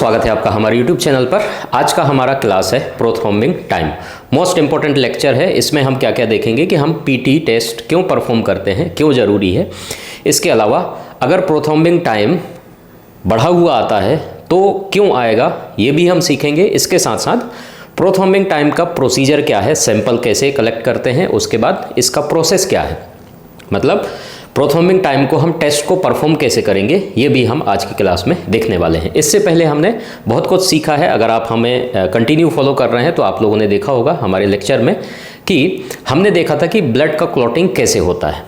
स्वागत है आपका हमारे YouTube चैनल पर। आज का हमारा क्लास है prothrombin time. Most important lecture है। इसमें हम क्या क्या देखेंगे कि हम पीटी टेस्ट क्यों परफॉर्म करते हैं, क्यों ज़रूरी है। इसके अलावा अगर प्रोथ्रोम्बिंग टाइम बढ़ा हुआ आता है तो क्यों आएगा, ये भी हम सीखेंगे। इसके साथ साथ प्रोथ्रोम्बिंग टाइम का प्रोसीजर क्या है, सैंपल कैसे कलेक्ट करते हैं, उसके बाद इसका प्रोसेस क्या है, मतलब प्रोथ्रोम्बिंग टाइम को हम टेस्ट को परफॉर्म कैसे करेंगे, ये भी हम आज की क्लास में देखने वाले हैं। इससे पहले हमने बहुत कुछ सीखा है। अगर आप हमें कंटिन्यू फॉलो कर रहे हैं तो आप लोगों ने देखा होगा हमारे लेक्चर में कि हमने देखा था कि ब्लड का क्लॉटिंग कैसे होता है।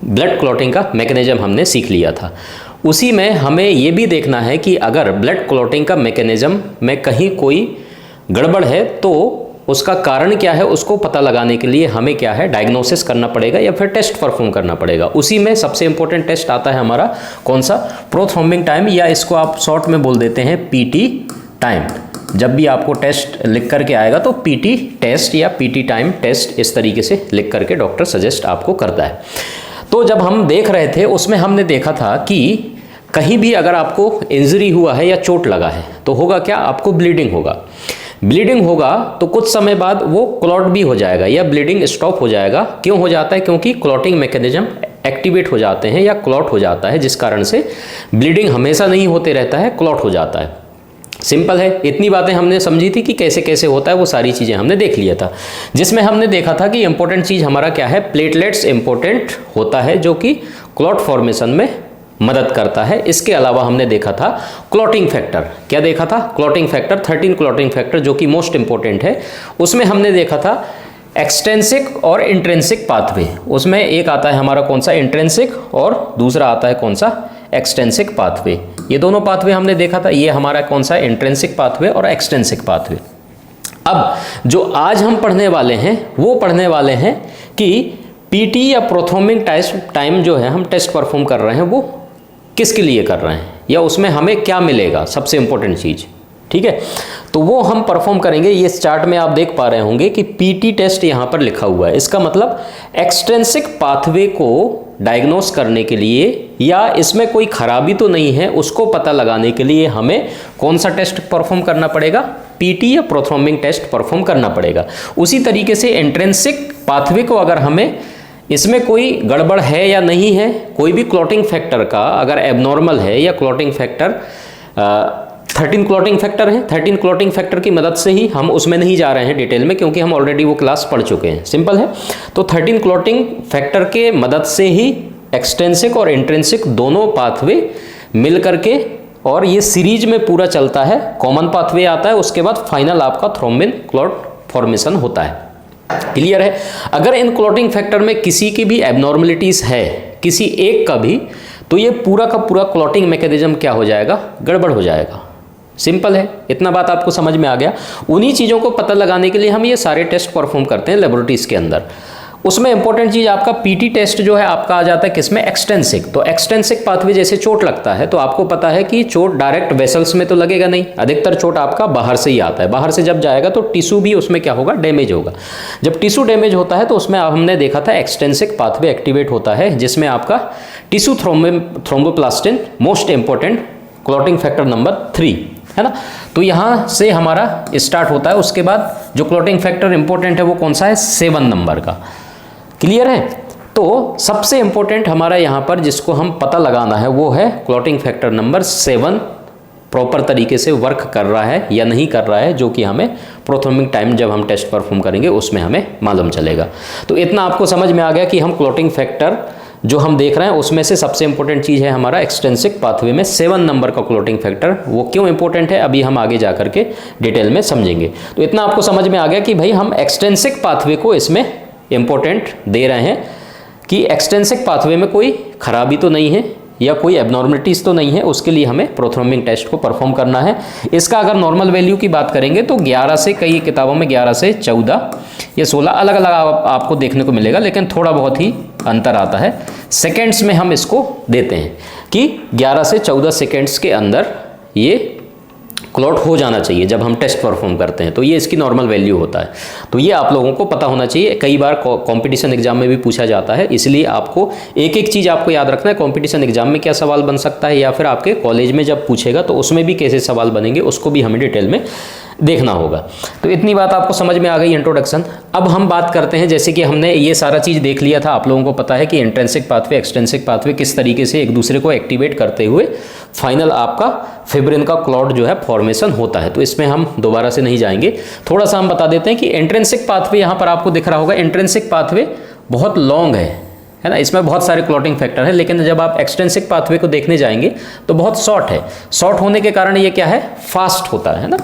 ब्लड क्लॉटिंग का मैकेनिज्म हमने सीख लिया था। उसी में हमें ये भी देखना है कि अगर ब्लड क्लॉटिंग का मैकेनिज्म में कहीं कोई गड़बड़ है तो उसका कारण क्या है, उसको पता लगाने के लिए हमें क्या है, डायग्नोसिस करना पड़ेगा या फिर टेस्ट परफॉर्म करना पड़ेगा। उसी में सबसे इंपॉर्टेंट टेस्ट आता है हमारा कौन सा, प्रोथ्रोम्बिंग टाइम, या इसको आप शॉर्ट में बोल देते हैं पीटी टाइम। जब भी आपको टेस्ट लिख करके आएगा तो पीटी टेस्ट या पीटी टाइम टेस्ट इस तरीके से लिख करके डॉक्टर सजेस्ट आपको करता है। तो जब हम देख रहे थे उसमें हमने देखा था कि कहीं भी अगर आपको इंजरी हुआ है या चोट लगा है तो होगा क्या, आपको ब्लीडिंग होगा। ब्लीडिंग होगा तो कुछ समय बाद वो क्लॉट भी हो जाएगा या ब्लीडिंग स्टॉप हो जाएगा। क्यों हो जाता है, क्योंकि क्लॉटिंग मैकेनिज्म एक्टिवेट हो जाते हैं या क्लॉट हो जाता है, जिस कारण से ब्लीडिंग हमेशा नहीं होते रहता है, क्लॉट हो जाता है। सिंपल है। इतनी बातें हमने समझी थी कि कैसे कैसे होता है, वो सारी चीज़ें हमने देख लिया था। जिसमें हमने देखा था कि इंपॉर्टेंट चीज़ हमारा क्या है, प्लेटलेट्स इंपॉर्टेंट होता है जो कि क्लॉट फॉर्मेशन में मदद करता है। इसके अलावा हमने देखा था क्लॉटिंग फैक्टर। क्या देखा था, क्लॉटिंग फैक्टर 13 क्लॉटिंग फैक्टर जो कि मोस्ट इंपॉर्टेंट है। उसमें हमने देखा था एक्सटेंसिक और इंट्रिंसिक पाथवे। उसमें एक आता है हमारा कौन सा, इंट्रिंसिक, और दूसरा आता है कौन सा, एक्सटेंसिक पाथवे। ये दोनों पाथवे हमने देखा था। ये हमारा कौन सा, इंट्रिंसिक पाथवे और एक्सटेंसिक पाथवे। अब जो आज हम पढ़ने वाले हैं वो पढ़ने वाले हैं कि पीटी या प्रोथ्रोम्बिंग टाइम जो है हम टेस्ट परफॉर्म कर रहे हैं वो किसके लिए कर रहे हैं या उसमें हमें क्या मिलेगा, सबसे इंपॉर्टेंट चीज़। ठीक है, तो वो हम परफॉर्म करेंगे। ये इस चार्ट में आप देख पा रहे होंगे कि पीटी टेस्ट यहाँ पर लिखा हुआ है। इसका मतलब एक्सट्रिंसिक पाथवे को डायग्नोस करने के लिए या इसमें कोई खराबी तो नहीं है उसको पता लगाने के लिए हमें कौन सा टेस्ट परफॉर्म करना पड़ेगा, पीटी या प्रोथ्रोम्बिंग टेस्ट परफॉर्म करना पड़ेगा। उसी तरीके से इंट्रिंसिक पाथवे को अगर हमें इसमें कोई गड़बड़ है या नहीं है, कोई भी क्लॉटिंग फैक्टर का अगर एबनॉर्मल है या क्लॉटिंग फैक्टर 13 क्लॉटिंग फैक्टर है, 13 क्लॉटिंग फैक्टर की मदद से ही, हम उसमें नहीं जा रहे हैं डिटेल में क्योंकि हम ऑलरेडी वो क्लास पढ़ चुके हैं, सिंपल है। तो 13 क्लॉटिंग फैक्टर के मदद से ही एक्सटेंसिक और इंट्रिंसिक दोनों पाथवे मिल करके, और ये सीरीज में पूरा चलता है, कॉमन पाथवे आता है, उसके बाद फाइनल आपका थ्रोम्बिन क्लॉट फॉर्मेशन होता है। क्लियर है। अगर इन क्लॉटिंग फैक्टर में किसी की भी एबनॉर्मलिटीज है, किसी एक का भी, तो ये पूरा का पूरा क्लॉटिंग मैकेनिज्म क्या हो जाएगा, गड़बड़ हो जाएगा। सिंपल है, इतना बात आपको समझ में आ गया। उन्हीं चीज़ों को पता लगाने के लिए हम ये सारे टेस्ट परफॉर्म करते हैं लेबोरेटरीज के अंदर। उसमें इंपॉर्टेंट चीज़ आपका पीटी टेस्ट जो है आपका आ जाता है किसमें, एक्सटेंसिक। तो एक्सटेंसिक पाथवे जैसे चोट लगता है तो आपको पता है कि चोट डायरेक्ट वेसल्स में तो लगेगा नहीं, अधिकतर चोट आपका बाहर से ही आता है। बाहर से जब जाएगा तो टिश्यू भी उसमें क्या होगा, डैमेज होगा। जब टिश्यू डैमेज होता है तो उसमें हमने देखा था एक्सटेंसिक पाथवे एक्टिवेट होता है, जिसमें आपका tissue thromboplastin most important clotting factor number 3 है ना। तो यहाँ से हमारा स्टार्ट होता है। उसके बाद जो क्लॉटिंग फैक्टर इंपॉर्टेंट है वो कौन सा है, 7 नंबर का। क्लियर है। तो सबसे इंपॉर्टेंट हमारा यहाँ पर जिसको हम पता लगाना है वो है क्लॉटिंग फैक्टर नंबर 7 प्रॉपर तरीके से वर्क कर रहा है या नहीं कर रहा है, जो कि हमें प्रोथ्रोम्बिंग टाइम जब हम टेस्ट परफॉर्म करेंगे उसमें हमें मालूम चलेगा। तो इतना आपको समझ में आ गया कि हम क्लॉटिंग फैक्टर जो हम देख रहे हैं उसमें से सबसे इंपॉर्टेंट चीज़ है हमारा एक्सटेंसिक पाथवे में 7 नंबर का क्लॉटिंग फैक्टर। वो क्यों इंपॉर्टेंट है अभी हम आगे जा करके डिटेल में समझेंगे। तो इतना आपको समझ में आ गया कि भाई हम एक्सटेंसिक पाथवे को इसमें इंपॉर्टेंट दे रहे हैं कि एक्सटेंसिक पाथवे में कोई खराबी तो नहीं है या कोई एबनॉर्मलिटीज़ तो नहीं है, उसके लिए हमें प्रोथ्रोम्बिंग टेस्ट को परफॉर्म करना है। इसका अगर नॉर्मल वैल्यू की बात करेंगे तो 11 से, कई किताबों में 11 से 14 या 16 अलग अलग आपको देखने को मिलेगा, लेकिन थोड़ा बहुत ही अंतर आता है। सेकेंड्स में हम इसको देते हैं कि 11 से 14 सेकेंड्स के अंदर ये क्लॉट हो जाना चाहिए जब हम टेस्ट परफॉर्म करते हैं, तो ये इसकी नॉर्मल वैल्यू होता है। तो ये आप लोगों को पता होना चाहिए, कई बार कंपटीशन एग्जाम में भी पूछा जाता है, इसलिए आपको एक एक चीज़ आपको याद रखना है। कंपटीशन एग्जाम में क्या सवाल बन सकता है या फिर आपके कॉलेज में जब पूछेगा तो उसमें भी कैसे सवाल बनेंगे उसको भी हमें डिटेल में देखना होगा। तो इतनी बात आपको समझ में आ गई इंट्रोडक्शन। अब हम बात करते हैं, जैसे कि हमने ये सारा चीज़ देख लिया था, आप लोगों को पता है कि इंट्रिंसिक पाथवे एक्सट्रिंसिक पाथवे किस तरीके से एक दूसरे को एक्टिवेट करते हुए फाइनल आपका फिब्रिन का क्लॉट जो है फॉर्मेशन होता है। तो इसमें हम दोबारा से नहीं जाएंगे, थोड़ा सा हम बता देते हैं कि इंट्रिंसिक पाथवे यहाँ पर आपको दिख रहा होगा, इंट्रिंसिक पाथवे बहुत लॉन्ग है ना, इसमें बहुत सारे क्लॉटिंग फैक्टर हैं, लेकिन जब आप एक्सट्रिंसिक पाथवे को देखने जाएंगे तो बहुत शॉर्ट है। शॉर्ट होने के कारण ये क्या है, फास्ट होता है ना,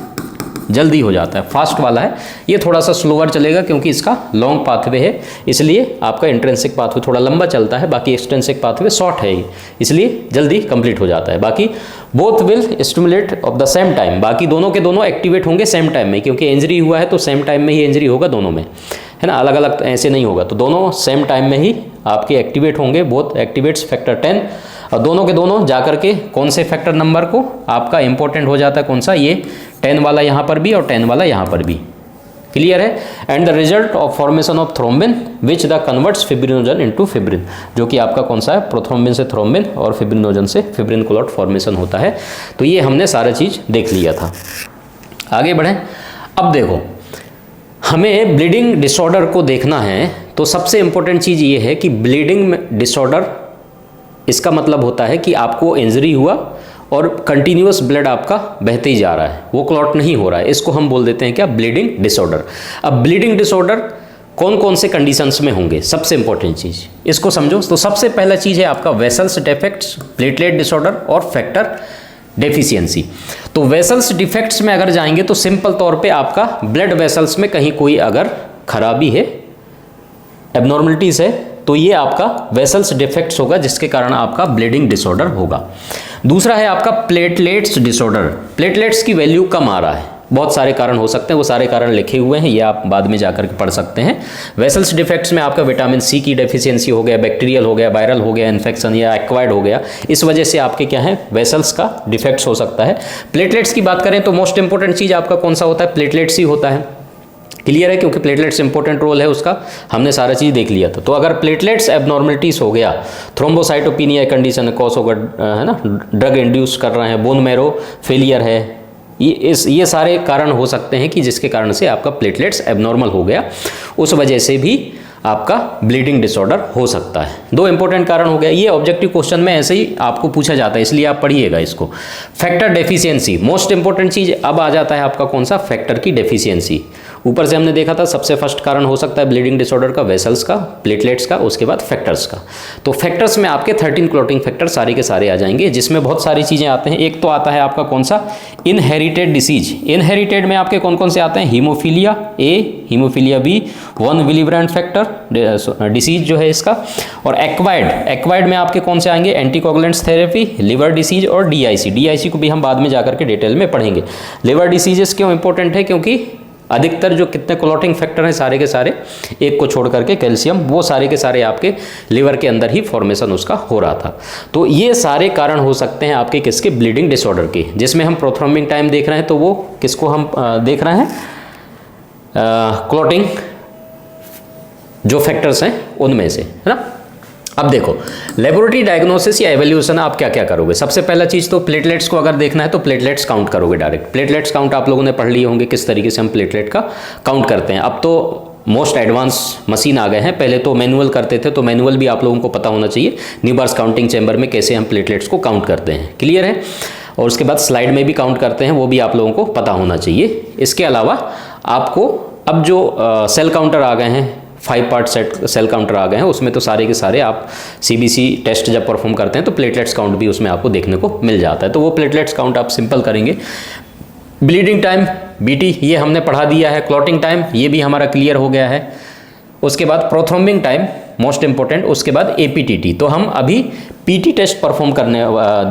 जल्दी हो जाता है, फास्ट वाला है। ये थोड़ा सा स्लोअर चलेगा क्योंकि इसका लॉन्ग पाथवे है, इसलिए आपका इंट्रिंसिक पाथवे थोड़ा लंबा चलता है, बाकी एक्सट्रिंसिक पाथवे शॉर्ट है, इसलिए जल्दी कंप्लीट हो जाता है। बाकी both will stimulate of the same time, बाकी दोनों के दोनों एक्टिवेट होंगे सेम टाइम में, क्योंकि इंजरी हुआ है तो सेम टाइम में ही इंजरी होगा दोनों में, है ना, अलग अलग ऐसे नहीं होगा। तो दोनों सेम टाइम में ही आपके एक्टिवेट होंगे, बोथ एक्टिवेट्स फैक्टर 10, और दोनों के दोनों जाकर के कौन से फैक्टर नंबर को आपका इंपॉर्टेंट हो जाता है, कौन सा, ये 10 वाला यहाँ पर भी और 10 वाला यहाँ पर भी। क्लियर है। And the result of formation of thrombin which the converts fibrinogen into fibrin, जो कि आपका कौन सा है, प्रोथ्रोम्बिन से थ्रोम्बिन और फिब्रिनोजन से फिब्रिन क्लॉट फॉर्मेशन होता है। तो ये हमने सारा चीज़ देख लिया था। आगे बढ़ें। अब देखो, हमें ब्लीडिंग डिसऑर्डर को देखना है, तो सबसे इंपॉर्टेंट चीज़ ये है कि ब्लीडिंग डिसऑर्डर, इसका मतलब होता है कि आपको इंजरी हुआ और कंटिन्यूअस ब्लड आपका बहते ही जा रहा है, वो क्लॉट नहीं हो रहा है, इसको हम बोल देते हैं क्या, ब्लीडिंग डिसऑर्डर। अब ब्लीडिंग डिसऑर्डर कौन कौन से कंडीशंस में होंगे, सबसे इंपॉर्टेंट चीज़ इसको समझो। तो सबसे पहला चीज़ है आपका वेसल्स डिफेक्ट्स, प्लेटलेट डिसऑर्डर और फैक्टर डेफिशिएंसी। तो वेसल्स डिफेक्ट्स में अगर जाएंगे तो सिंपल तौर पे आपका ब्लड वेसल्स में कहीं कोई अगर खराबी है, एबनॉर्मलिटीज़ है, तो ये आपका वेसल्स डिफेक्ट्स होगा, जिसके कारण आपका ब्लीडिंग डिसऑर्डर होगा। दूसरा है आपका प्लेटलेट्स डिसऑर्डर, प्लेटलेट्स की वैल्यू कम आ रहा है, बहुत सारे कारण हो सकते हैं, वो सारे कारण लिखे हुए हैं, ये आप बाद में जाकर के पढ़ सकते हैं। वेसल्स डिफेक्ट्स में आपका विटामिन सी की डेफिशिएंसी हो गया, बैक्टीरियल हो गया, वायरल हो गया, इन्फेक्शन या एक्वायर्ड हो गया, इस वजह से आपके क्या है, वेसल्स का डिफेक्ट्स हो सकता है। प्लेटलेट्स की बात करें तो मोस्ट इंपॉर्टेंट चीज़ आपका कौन सा होता है, प्लेटलेट्स ही होता है। क्लियर है, क्योंकि प्लेटलेट्स इंपॉर्टेंट रोल है उसका, हमने सारा चीज़ देख लिया था। तो अगर प्लेटलेट्स एबनॉर्मलिटीज हो गया, थ्रोम्बोसाइटोपिनिया कंडीशन कॉज होगा, है ना, ड्रग इंड्यूस कर रहे हैं, बोन मैरो फेलियर है, ये सारे कारण हो सकते हैं कि जिसके कारण से आपका प्लेटलेट्स एबनॉर्मल हो गया, उस वजह से भी आपका ब्लीडिंग डिसऑर्डर हो सकता है। दो इंपॉर्टेंट कारण हो गया, ये ऑब्जेक्टिव क्वेश्चन में ऐसे ही आपको पूछा जाता है, इसलिए आप पढ़िएगा इसको। फैक्टर डेफिशिएंसी, मोस्ट इंपॉर्टेंट चीज़ अब आ जाता है आपका कौन सा, फैक्टर की डेफिशिएंसी। ऊपर से हमने देखा था सबसे फर्स्ट कारण हो सकता है ब्लीडिंग डिसऑर्डर का, वेसल्स का, प्लेटलेट्स का, उसके बाद फैक्टर्स का। तो फैक्टर्स में आपके 13 क्लॉटिंग फैक्टर सारे के सारे आ जाएंगे, जिसमें बहुत सारी चीज़ें आते हैं। एक तो आता है आपका कौन सा, इनहेरिटेड डिसीज। इनहेरिटेड में आपके कौन कौन से आते हैं, haemophilia A, haemophilia B, 1 Willebrand factor disease जो है इसका, और एक्वायर्ड, एक्वायर्ड में आपके कौन से आएंगे, एंटीकोगुलेंट्स थेरेपी, लिवर डिसीज और डीआईसी। डीआईसी को भी हम बाद में जाकर के डिटेल में पढ़ेंगे। लिवर डिसीजेस क्यों इंपॉर्टेंट है, क्योंकि अधिकतर जो कितने क्लॉटिंग फैक्टर हैं सारे के सारे, एक को छोड़ करके कैल्शियम, वो सारे के सारे आपके लिवर के अंदर ही फॉर्मेशन उसका हो रहा था। तो ये सारे कारण हो सकते हैं आपके किसके, ब्लीडिंग डिसऑर्डर के। जिसमें हम प्रोथ्रोम्बिंग टाइम देख रहे हैं, तो वो किसको हम देख रहे हैं, क्लॉटिंग जो फैक्टर्स हैं उनमें से, है ना। अब देखो, लेबोरेटरी डायग्नोसिस या एवोल्यूशन आप क्या क्या करोगे। सबसे पहला चीज़ तो प्लेटलेट्स को अगर देखना है तो प्लेटलेट्स काउंट करोगे डायरेक्ट। प्लेटलेट्स काउंट आप लोगों ने पढ़ लिए होंगे किस तरीके से हम प्लेटलेट का काउंट करते हैं। अब तो मोस्ट एडवांस मशीन आ गए हैं, पहले तो मैनुअल करते थे, तो मैनुअल भी आप लोगों को पता होना चाहिए, न्यूबार्स काउंटिंग चैम्बर में कैसे हम प्लेटलेट्स को काउंट करते हैं। क्लियर है। और उसके बाद स्लाइड में भी काउंट करते हैं, वो भी आप लोगों को पता होना चाहिए। इसके अलावा आपको अब जो सेल काउंटर आ गए हैं, 5 पार्ट सेल काउंटर आ गए हैं, उसमें तो सारे के सारे आप सीबीसी टेस्ट जब परफॉर्म करते हैं तो प्लेटलेट्स काउंट भी उसमें आपको देखने को मिल जाता है। तो वो प्लेटलेट्स काउंट आप सिंपल करेंगे। ब्लीडिंग टाइम बीटी ये हमने पढ़ा दिया है, क्लॉटिंग टाइम ये भी हमारा क्लियर हो गया है। उसके बाद प्रोथ्रोम्बिंग टाइम मोस्ट इंपॉर्टेंट, उसके बाद एपीटीटी। तो हम अभी पीटी टेस्ट परफॉर्म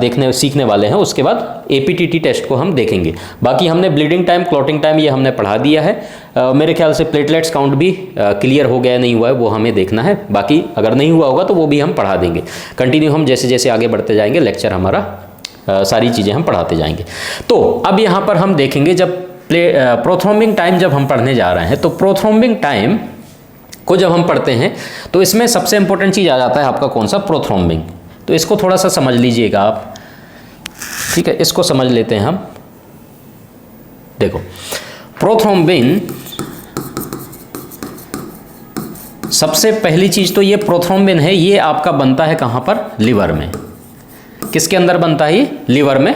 देखने सीखने वाले हैं, उसके बाद एपीटीटी टेस्ट को हम देखेंगे। बाकी हमने ब्लीडिंग टाइम, क्लॉटिंग टाइम ये हमने पढ़ा दिया है। मेरे ख्याल से प्लेटलेट्स काउंट भी क्लियर हो गया नहीं हुआ है, वो हमें देखना है। बाकी अगर नहीं हुआ होगा तो वो भी हम पढ़ा देंगे। कंटिन्यू हम जैसे जैसे आगे बढ़ते जाएंगे लेक्चर हमारा सारी चीज़ें हम पढ़ाते जाएंगे। तो अब यहाँ पर हम देखेंगे जब प्रोथ्रोम्बिंग टाइम जब हम पढ़ने जा रहे हैं, तो प्रोथ्रोम्बिंग टाइम को जब हम पढ़ते हैं तो इसमें सबसे इंपॉर्टेंट चीज़ आ जाता है आपका कौन सा, प्रोथ्रोम्बिंग। तो इसको थोड़ा सा समझ लीजिएगा आप, ठीक है, इसको समझ लेते हैं हम। देखो, प्रोथ्रोम्बिन, सबसे पहली चीज़ तो ये प्रोथ्रोम्बिन है, ये आपका बनता है कहाँ पर, लिवर में। किसके अंदर बनता है ये, लिवर में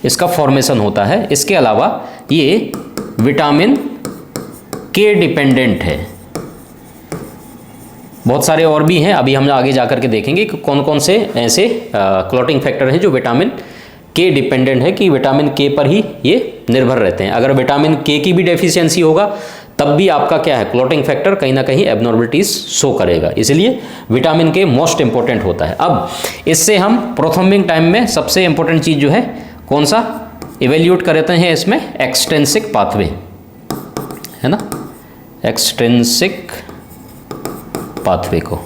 इसका फॉर्मेशन होता है। इसके अलावा ये विटामिन के डिपेंडेंट है। बहुत सारे और भी हैं, अभी हम आगे जा कर के देखेंगे कि कौन कौन से ऐसे क्लॉटिंग फैक्टर हैं जो विटामिन के डिपेंडेंट है, कि विटामिन के पर ही ये निर्भर रहते हैं। अगर विटामिन के की भी डेफिशिएंसी होगा तब भी आपका क्या है, क्लॉटिंग फैक्टर कहीं ना कहीं एबनॉर्मलिटीज शो करेगा। इसलिए विटामिन के मोस्ट इंपॉर्टेंट होता है। अब इससे हम प्रोथ्रोम्बिंग टाइम में सबसे इंपॉर्टेंट चीज़ जो है कौन सा इवेल्यूट करते हैं, इसमें एक्सट्रिंसिक पाथवे है ना, एक्सट्रिंसिक पाथवे को।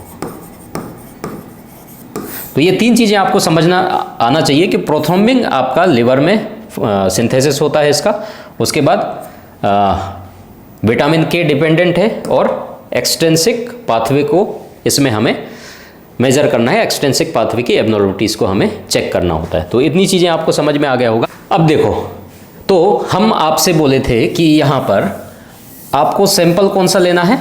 तो ये तीन चीज़ें आपको समझना आना चाहिए कि प्रोथ्रोम्बिंग आपका लिवर में सिंथेसिस होता है इसका, उसके बाद विटामिन के डिपेंडेंट है, और एक्सट्रिंसिक पाथवे को इसमें हमें मेजर करना है, एक्सट्रिंसिक पाथवे की एबनॉर्मलिटीज़ को हमें चेक करना होता है। तो इतनी चीज़ें आपको समझ में आ गया होगा। अब देखो, तो हम आपसे बोले थे कि यहाँ पर आपको सैंपल कौन सा लेना है,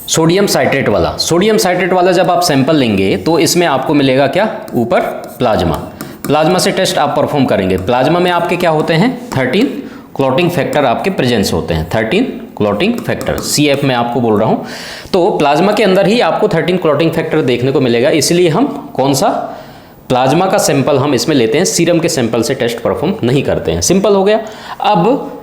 सोडियम साइट्रेट वाला। सोडियम साइट्रेट वाला जब आप सैंपल लेंगे तो इसमें आपको मिलेगा क्या, ऊपर प्लाज्मा। प्लाज्मा से टेस्ट आप परफॉर्म करेंगे। प्लाज्मा में आपके क्या होते हैं, 13 क्लॉटिंग फैक्टर आपके प्रेजेंस होते हैं, 13 क्लॉटिंग फैक्टर, CF में आपको बोल रहा हूँ। तो प्लाज्मा के अंदर ही आपको 13 क्लॉटिंग फैक्टर देखने को मिलेगा। इसलिए हम कौन सा, प्लाज्मा का सैंपल हम इसमें लेते हैं, सीरम के सैंपल से टेस्ट परफॉर्म नहीं करते हैं। सिंपल हो गया। अब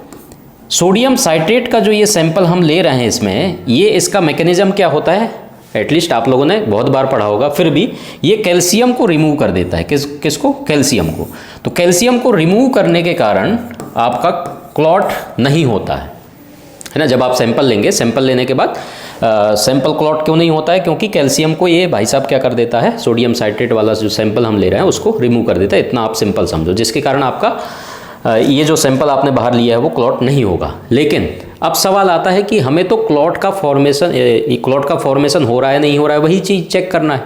सोडियम साइट्रेट का जो ये सैंपल हम ले रहे हैं इसमें, ये इसका मैकेनिज्म क्या होता है, एटलीस्ट आप लोगों ने बहुत बार पढ़ा होगा, फिर भी ये कैल्शियम को रिमूव कर देता है। किसको, कैल्शियम को। तो कैल्शियम को रिमूव करने के कारण आपका क्लॉट नहीं होता है ना। जब आप सैंपल लेंगे, सैंपल लेने के बाद सैंपल क्लॉट क्यों नहीं होता है, क्योंकि कैल्शियम को ये भाई साहब क्या कर देता है, सोडियम साइट्रेट वाला जो सैंपल हम ले रहे हैं उसको रिमूव कर देता है। इतना आप सिंपल समझो, जिसके कारण आपका ये जो सैंपल आपने बाहर लिया है वो क्लॉट नहीं होगा। लेकिन अब सवाल आता है कि हमें तो क्लॉट का फॉर्मेशन हो रहा है नहीं हो रहा है, वही चीज़ चेक करना है।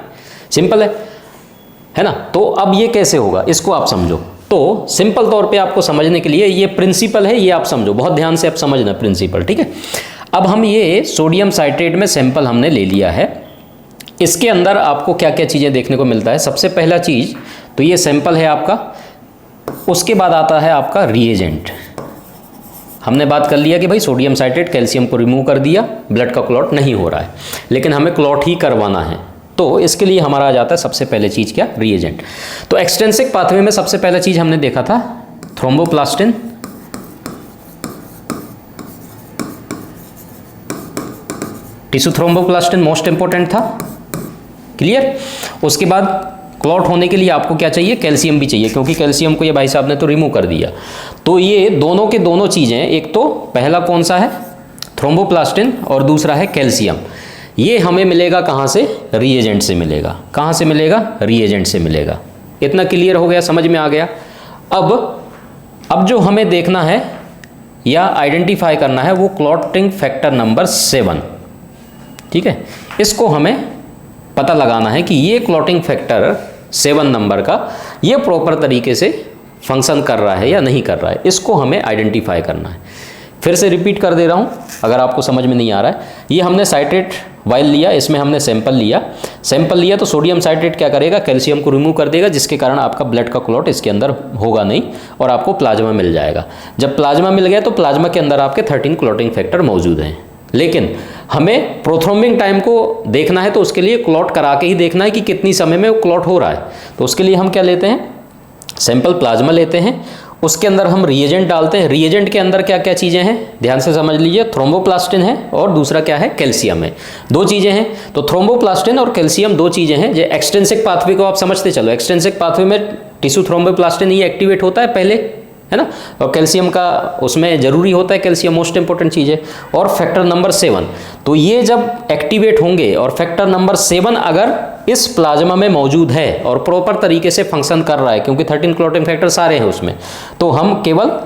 सिंपल है ना। तो अब ये कैसे होगा, इसको आप समझो। तो सिंपल तौर पे आपको समझने के लिए ये प्रिंसिपल है, ये आप समझो, बहुत ध्यान से आप समझना प्रिंसिपल, ठीक है। अब हम ये सोडियम साइट्रेट में सैंपल हमने ले लिया है, इसके अंदर आपको क्या क्या चीज़ें देखने को मिलता है। सबसे पहला चीज़ तो ये सैंपल है आपका, उसके बाद आता है आपका रिएजेंट। हमने बात कर लिया कि भाई सोडियम साइट्रेट कैल्शियम को रिमूव कर दिया, ब्लड का क्लॉट नहीं हो रहा है, लेकिन हमें क्लॉट ही करवाना है। तो इसके लिए हमारा आ जाता है सबसे पहले चीज़ क्या, रिएजेंट। तो एक्सट्रिंसिक पाथवे में सबसे पहला चीज़ हमने देखा था thromboplastin, tissue thromboplastin most important था, क्लियर। उसके बाद क्लॉट होने के लिए आपको क्या चाहिए, कैल्शियम भी चाहिए, क्योंकि कैल्शियम को ये भाई साहब ने तो रिमूव कर दिया। तो ये दोनों के दोनों चीज़ें, एक तो पहला कौन सा है, थ्रोम्बोप्लास्टिन, और दूसरा है कैल्शियम। ये हमें मिलेगा कहाँ से, रिएजेंट से मिलेगा। कहाँ से मिलेगा, रिएजेंट से मिलेगा। इतना क्लियर हो गया, समझ में आ गया। अब जो हमें देखना है या आइडेंटिफाई करना है वो क्लॉटिंग फैक्टर नंबर 7, ठीक है। इसको हमें पता लगाना है कि ये क्लॉटिंग फैक्टर 7 नंबर का ये प्रॉपर तरीके से फंक्शन कर रहा है या नहीं कर रहा है, इसको हमें आइडेंटिफाई करना है। फिर से रिपीट कर दे रहा हूँ अगर आपको समझ में नहीं आ रहा है। ये हमने साइट्रेट वाइल लिया, इसमें हमने सैंपल लिया तो सोडियम साइट्रेट क्या करेगा, कैल्शियम को रिमूव कर देगा, जिसके कारण आपका ब्लड का क्लॉट इसके अंदर होगा नहीं और आपको प्लाज्मा मिल जाएगा। जब प्लाज्मा मिल गया तो प्लाज्मा के अंदर आपके 13 क्लॉटिंग फैक्टर मौजूद हैं। लेकिन हमें प्रोथ्रोम्बिंग टाइम को देखना है तो उसके लिए क्लॉट करा के ही देखना है कि कितनी समय में वो क्लॉट हो रहा है। तो उसके लिए हम क्या लेते हैं, सैंपल प्लाज्मा लेते हैं, उसके अंदर हम रिएजेंट डालते हैं। रिएजेंट के अंदर क्या क्या चीज़ें हैं ध्यान से समझ लीजिए, थ्रोम्बोप्लास्टिन है और दूसरा क्या है, कैल्शियम है। दो चीज़ें हैं, तो थ्रोम्बोप्लास्टिन और कैल्शियम दो चीज़ें हैं। जो एक्सट्रिंसिक पाथवे को आप समझते चलो, एक्सट्रिंसिक पाथवे में टिश्यू थ्रोम्बोप्लास्टिन ये एक्टिवेट होता है पहले, है ना, और कैल्शियम का उसमें जरूरी होता है, कैल्शियम मोस्ट इंपॉर्टेंट चीज़ है। और फैक्टर नंबर 7, तो ये जब एक्टिवेट होंगे और फैक्टर नंबर 7 अगर इस प्लाज्मा में मौजूद है और प्रॉपर तरीके से फंक्शन कर रहा है, क्योंकि 13 क्लॉटिंग फैक्टर सारे हैं उसमें, तो हम केवल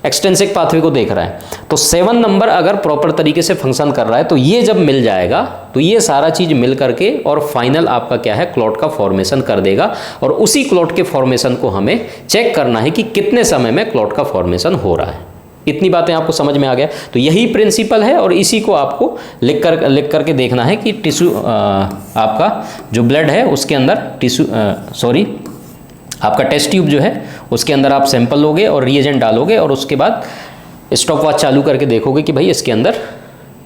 एक्सटेंसिक पाथवे को देख रहे हैं। तो 7 नंबर अगर प्रॉपर तरीके से फंक्शन कर रहा है तो ये जब मिल जाएगा तो ये सारा चीज मिल करके और फाइनल आपका क्या है, क्लॉट का फॉर्मेशन कर देगा। और उसी क्लॉट के फॉर्मेशन को हमें चेक करना है कि कितने समय में क्लॉट का फॉर्मेशन हो रहा है। इतनी बातें आपको समझ में आ गया। तो यही प्रिंसिपल है और इसी को आपको लिख करके देखना है कि टिश्यू आपका जो ब्लड है उसके अंदर आपका टेस्ट ट्यूब जो है उसके अंदर आप सैंपल लोगे और रिएजेंट डालोगे और उसके बाद स्टॉप वॉच चालू करके देखोगे कि भाई इसके अंदर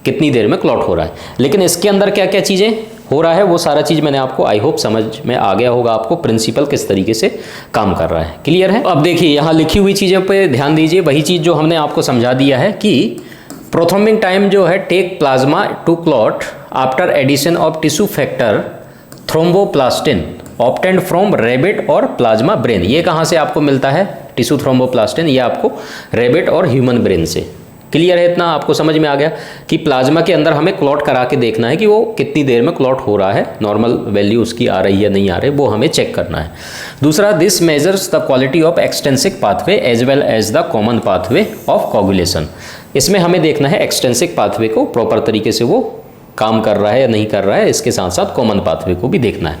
कितनी देर में क्लॉट हो रहा है। लेकिन इसके अंदर क्या क्या चीज़ें हो रहा है वो सारा चीज़ मैंने आपको आई होप समझ में आ गया होगा, आपको प्रिंसिपल किस तरीके से काम कर रहा है। क्लियर है? अब देखिए यहाँ लिखी हुई चीज़ों पे ध्यान दीजिए, वही चीज़ जो हमने आपको समझा दिया है कि प्रोथ्रोम्बिंग टाइम जो है take plasma to clot after addition of tissue factor thromboplastin obtained from rabbit और प्लाज्मा ब्रेन। ये कहाँ से आपको मिलता है टिश्यू थ्रोम्बोप्लास्टिन? ये आपको रैबिट और ह्यूमन ब्रेन से। क्लियर है? इतना आपको समझ में आ गया कि प्लाज्मा के अंदर हमें क्लॉट करा के देखना है कि वो कितनी देर में क्लॉट हो रहा है, नॉर्मल वैल्यू उसकी आ रही है नहीं आ रही, वो हमें चेक करना है। दूसरा, this measures the quality of extrinsic pathway as well as the common pathway of coagulation. इसमें हमें देखना है एक्सटेंसिक पाथवे को प्रॉपर तरीके से वो काम कर रहा है या नहीं कर रहा है, इसके साथ साथ कॉमन पाथवे को भी देखना है।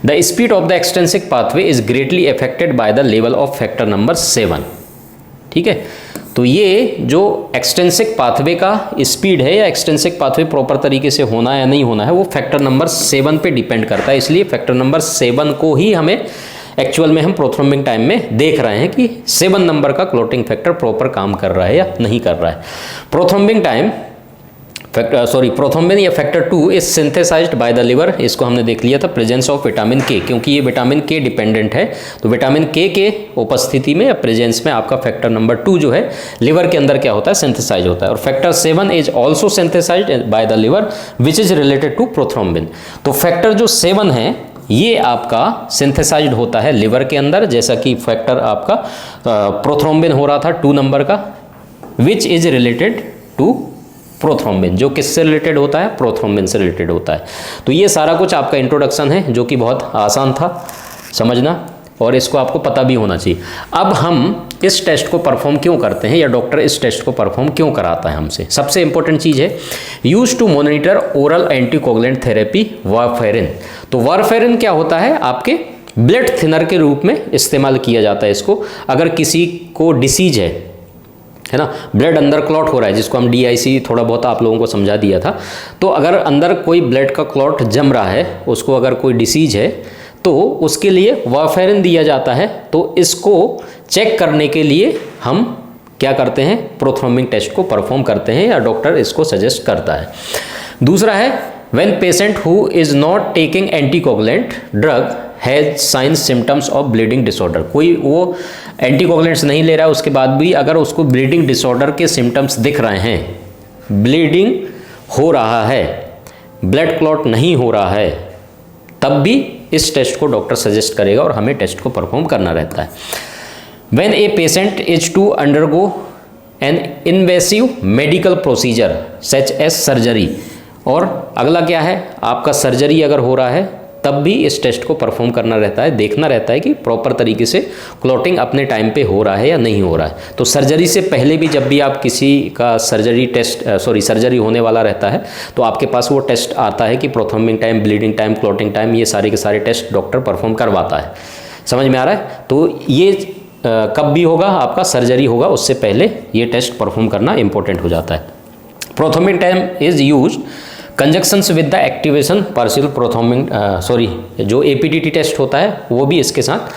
The speed of the extrinsic pathway is greatly affected by the level of factor number 7। ठीक है, तो ये जो एक्सटेंसिक पाथवे का स्पीड है या एक्सटेंसिक पाथवे प्रॉपर तरीके से होना है या नहीं होना है वो फैक्टर नंबर 7 पे डिपेंड करता है। इसलिए फैक्टर नंबर 7 को ही हमें एक्चुअल में हम प्रोथ्रोम्बिंग टाइम में देख रहे हैं कि 7 नंबर का क्लॉटिंग फैक्टर प्रॉपर काम कर रहा है या नहीं कर रहा है। प्रोथ्रोम्बिंग टाइम प्रोथ्रोम्बिन या factor 2 is synthesised by the liver. इसको हमने देख लिया था, प्रेजेंस ऑफ विटामिन के, क्योंकि ये विटामिन के डिपेंडेंट है। तो विटामिन के उपस्थिति में या प्रेजेंस में आपका फैक्टर नंबर 2 जो है लिवर के अंदर क्या होता है, सिंथेसाइज होता है। और factor 7 is also synthesised by the liver which is related to prothrombin. तो फैक्टर जो 7 है ये आपका सिंथेसाइज्ड होता है लिवर के अंदर, जैसा कि फैक्टर आपका प्रोथ्रोम्बिन हो रहा था 2 नंबर का, which is related to prothrombin, जो किससे रिलेटेड होता है, प्रोथ्रोम्बिन से रिलेटेड होता है। तो ये सारा कुछ आपका इंट्रोडक्शन है जो कि बहुत आसान था समझना और इसको आपको पता भी होना चाहिए। अब हम इस टेस्ट को परफॉर्म क्यों करते हैं या डॉक्टर इस टेस्ट को परफॉर्म क्यों कराता है हमसे? सबसे इंपॉर्टेंट चीज़ है use to monitor oral anticoagulant therapy warfarin. तो वारफेरिन क्या होता है, आपके ब्लड थिनर के रूप में इस्तेमाल किया जाता है इसको। अगर किसी को डिसीज है ना, ब्लड अंदर क्लॉट हो रहा है, जिसको हम DIC थोड़ा बहुत आप लोगों को समझा दिया था। तो अगर अंदर कोई ब्लड का क्लॉट जम रहा है, उसको अगर कोई डिसीज है तो उसके लिए वारफेरिन दिया जाता है। तो इसको चेक करने के लिए हम क्या करते हैं, प्रोथ्रोम्बिंग टेस्ट को परफॉर्म करते हैं या डॉक्टर इसको सजेस्ट करता है। दूसरा है when patient who is not taking anticoagulant drug has signs symptoms of bleeding disorder. कोई वो एंटीकोगुलेंट्स नहीं ले रहा है उसके बाद भी अगर उसको ब्लीडिंग डिसऑर्डर के सिम्टम्स दिख रहे हैं, ब्लीडिंग हो रहा है, ब्लड क्लॉट नहीं हो रहा है, तब भी इस टेस्ट को डॉक्टर सजेस्ट करेगा और हमें टेस्ट को परफॉर्म करना रहता है। When a patient is to undergo an invasive medical procedure such as surgery, और अगला क्या है आपका सर्जरी अगर हो रहा है तब भी इस टेस्ट को परफॉर्म करना रहता है, देखना रहता है कि प्रॉपर तरीके से क्लॉटिंग अपने टाइम पे हो रहा है या नहीं हो रहा है। तो सर्जरी से पहले भी जब भी आप किसी का सर्जरी होने वाला रहता है तो आपके पास वो टेस्ट आता है कि prothrombin time, bleeding time, clotting time, ये सारे के सारे टेस्ट डॉक्टर परफॉर्म करवाता है। समझ में आ रहा है? तो ये कब भी होगा, आपका सर्जरी होगा उससे पहले ये टेस्ट परफॉर्म करना इंपॉर्टेंट हो जाता है। Prothrombin time is use conjunctions with the activation partial prothrombin जो APTT टेस्ट होता है वो भी इसके साथ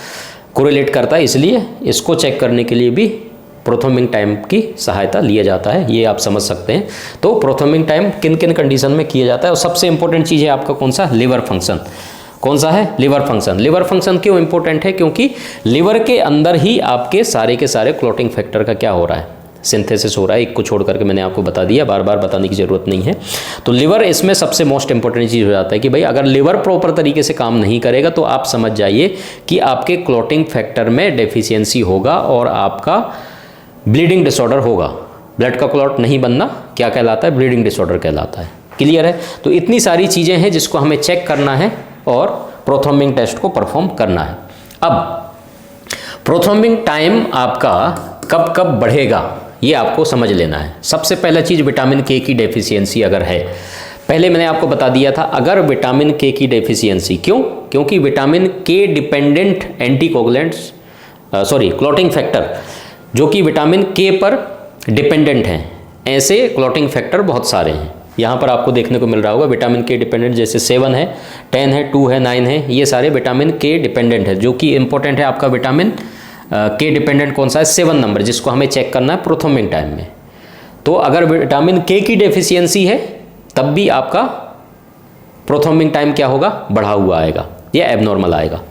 कोरिलेट करता है, इसलिए इसको चेक करने के लिए भी प्रोथ्रोम्बिंग टाइम की सहायता लिया जाता है, ये आप समझ सकते हैं। तो प्रोथ्रोम्बिंग टाइम किन किन कंडीशन में किया जाता है, और सबसे इंपॉर्टेंट चीज़ है आपका कौन सा, लिवर फंक्शन। कौन सा है, लिवर फंक्शन। लिवर फंक्शन क्यों इंपॉर्टेंट है, क्योंकि लिवर के अंदर ही आपके सारे के सारे क्लॉटिंग फैक्टर का क्या हो रहा है, सिंथेसिस हो रहा है। एक को छोड़ करके मैंने आपको बता दिया, बार बार बताने की ज़रूरत नहीं है। तो लिवर इसमें सबसे मोस्ट इंपॉर्टेंट चीज़ हो जाता है कि भाई अगर लिवर प्रॉपर तरीके से काम नहीं करेगा तो आप समझ जाइए कि आपके क्लॉटिंग फैक्टर में डेफिशिएंसी होगा और आपका ब्लीडिंग डिसऑर्डर होगा। ब्लड का क्लॉट नहीं बनना क्या कहलाता है, ब्लीडिंग डिसऑर्डर कहलाता है। क्लियर है? तो इतनी सारी चीज़ें हैं जिसको हमें चेक करना है और प्रोथ्रोम्बिंग टेस्ट को परफॉर्म करना है। अब प्रोथ्रोम्बिंग टाइम आपका कब कब बढ़ेगा ये आपको समझ लेना है। सबसे पहला चीज़, विटामिन के की डेफिशिएंसी अगर है, पहले मैंने आपको बता दिया था, अगर विटामिन के की डेफिशिएंसी, क्योंकि विटामिन के डिपेंडेंट एंटीकोगुलेंट्स क्लॉटिंग फैक्टर जो कि विटामिन के पर डिपेंडेंट हैं, ऐसे क्लॉटिंग फैक्टर बहुत सारे हैं। यहाँ पर आपको देखने को मिल रहा होगा विटामिन के डिपेंडेंट, जैसे 7 है, 10 है, 2 है, 9 है, ये सारे विटामिन के डिपेंडेंट है। जो कि इंपॉर्टेंट है आपका विटामिन के डिपेंडेंट कौन सा है, 7 नंबर, जिसको हमें चेक करना है प्रोथ्रोम्बिंग टाइम में। तो अगर विटामिन के की डेफिशिएंसी है तब भी आपका प्रोथ्रोम्बिंग टाइम क्या होगा, बढ़ा हुआ आएगा या एबनॉर्मल आएगा।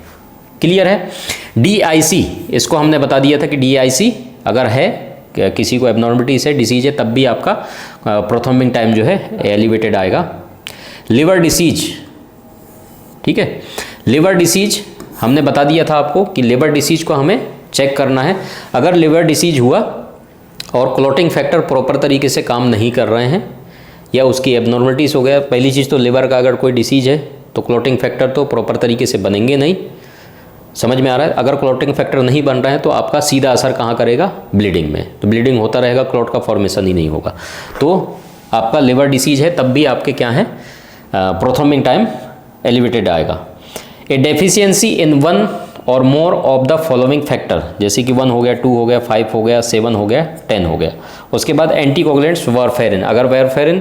क्लियर है। DIC, इसको हमने बता दिया था कि DIC अगर है, किसी को एबनॉर्मलिटी से डिसीज है, तब भी आपका प्रोथ्रोम्बिंग टाइम जो है एलिवेटेड आएगा। लिवर डिसीज, ठीक है, लिवर डिसीज हमने बता दिया था आपको कि लिवर डिसीज को हमें चेक करना है। अगर लिवर डिसीज हुआ और क्लॉटिंग फैक्टर प्रॉपर तरीके से काम नहीं कर रहे हैं या उसकी एबनॉर्मलिटीज हो गया, पहली चीज़ तो लिवर का अगर कोई डिसीज है तो क्लॉटिंग फैक्टर तो प्रॉपर तरीके से बनेंगे नहीं, समझ में आ रहा है। अगर क्लॉटिंग फैक्टर नहीं बन रहा है तो आपका सीधा असर कहाँ करेगा, ब्लीडिंग में, तो ब्लीडिंग होता रहेगा, क्लॉट का फॉर्मेशन ही नहीं होगा। तो आपका लिवर डिसीज है तब भी आपके क्या है, प्रोथ्रोम्बिंग टाइम एलिवेटेड आएगा। ए डेफिशिएंसी इन 1 और more of the following factor, जैसे कि 1 हो गया, 2 हो गया, 5 हो गया, 7 हो गया, 10 हो गया। उसके बाद एंटीकोगुलेंट्स वारफेरिन, अगर वारफेरिन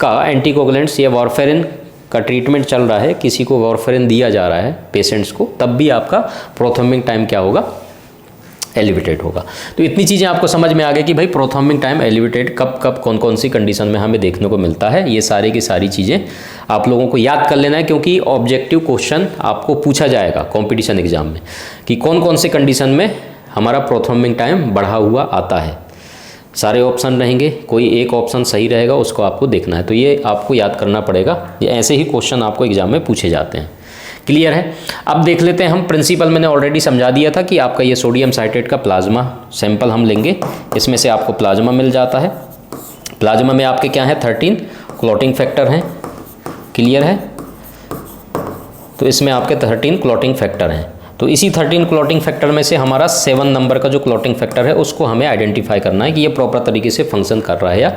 का एंटीकोगुलेंट्स या वारफेरिन का ट्रीटमेंट चल रहा है, किसी को वारफेरिन दिया जा रहा है पेशेंट्स को, तब भी आपका प्रोथ्रोम्बिंग टाइम क्या होगा, एलिवेटेड होगा। तो इतनी चीज़ें आपको समझ में आ गई कि भाई प्रोथ्रोम्बिंग टाइम एलिवेटेड कब कब कौन कौन सी कंडीशन में हमें देखने को मिलता है। ये सारे की सारी चीज़ें आप लोगों को याद कर लेना है, क्योंकि ऑब्जेक्टिव क्वेश्चन आपको पूछा जाएगा कॉम्पिटिशन एग्जाम में कि कौन कौन से कंडीशन में हमारा प्रोथ्रोम्बिंग टाइम बढ़ा हुआ आता है। सारे ऑप्शन रहेंगे, कोई एक ऑप्शन सही रहेगा, उसको आपको देखना है। तो ये आपको याद करना पड़ेगा, ये ऐसे ही क्वेश्चन आपको एग्जाम में पूछे जाते हैं। क्लियर है। अब देख लेते हैं हम प्रिंसिपल, मैंने ऑलरेडी समझा दिया था कि आपका ये सोडियम साइट्रेट का प्लाज्मा सैंपल हम लेंगे, इसमें से आपको प्लाज्मा मिल जाता है। प्लाज्मा में आपके क्या है, 13 क्लॉटिंग फैक्टर हैं। क्लियर है। तो इसमें आपके 13 क्लॉटिंग फैक्टर हैं। तो इसी 13 क्लॉटिंग फैक्टर में से हमारा 7 नंबर का जो क्लॉटिंग फैक्टर है उसको हमें आइडेंटिफाई करना है कि ये प्रॉपर तरीके से फंक्शन कर रहा है या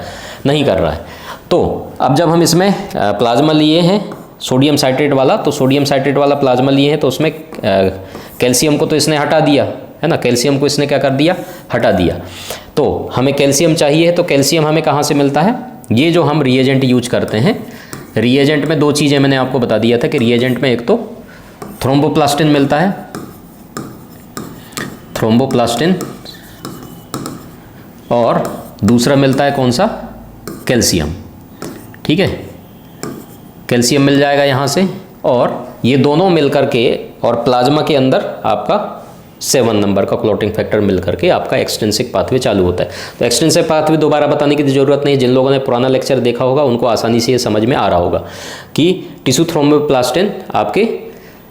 नहीं कर रहा है। तो अब जब हम इसमें प्लाज्मा लिए हैं सोडियम साइट्रेट वाला, तो सोडियम साइट्रेट वाला प्लाज्मा लिए हैं, तो उसमें कैल्शियम को तो इसने हटा दिया है ना, कैल्शियम को इसने क्या कर दिया, हटा दिया। तो हमें कैल्शियम चाहिए है, तो कैल्शियम हमें कहाँ से मिलता है, ये जो हम रिएजेंट यूज करते हैं, रिएजेंट में 2 चीज़ें मैंने आपको बता दिया था कि रिएजेंट में एक तो थ्रोम्बोप्लास्टिन मिलता है, थ्रोम्बोप्लास्टिन, और दूसरा मिलता है कौन सा, कैल्शियम। ठीक है, कैल्शियम मिल जाएगा यहाँ से, और ये दोनों मिलकर के और प्लाज्मा के अंदर आपका 7 नंबर का क्लॉटिंग फैक्टर मिल करके आपका एक्सटेंसिव पाथवे चालू होता है। तो एक्सटेंसिव पाथवे दोबारा बताने की ज़रूरत नहीं, जिन लोगों ने पुराना लेक्चर देखा होगा उनको आसानी से ये समझ में आ रहा होगा कि टिश्यू थ्रोम्बोप्लास्टिन आपके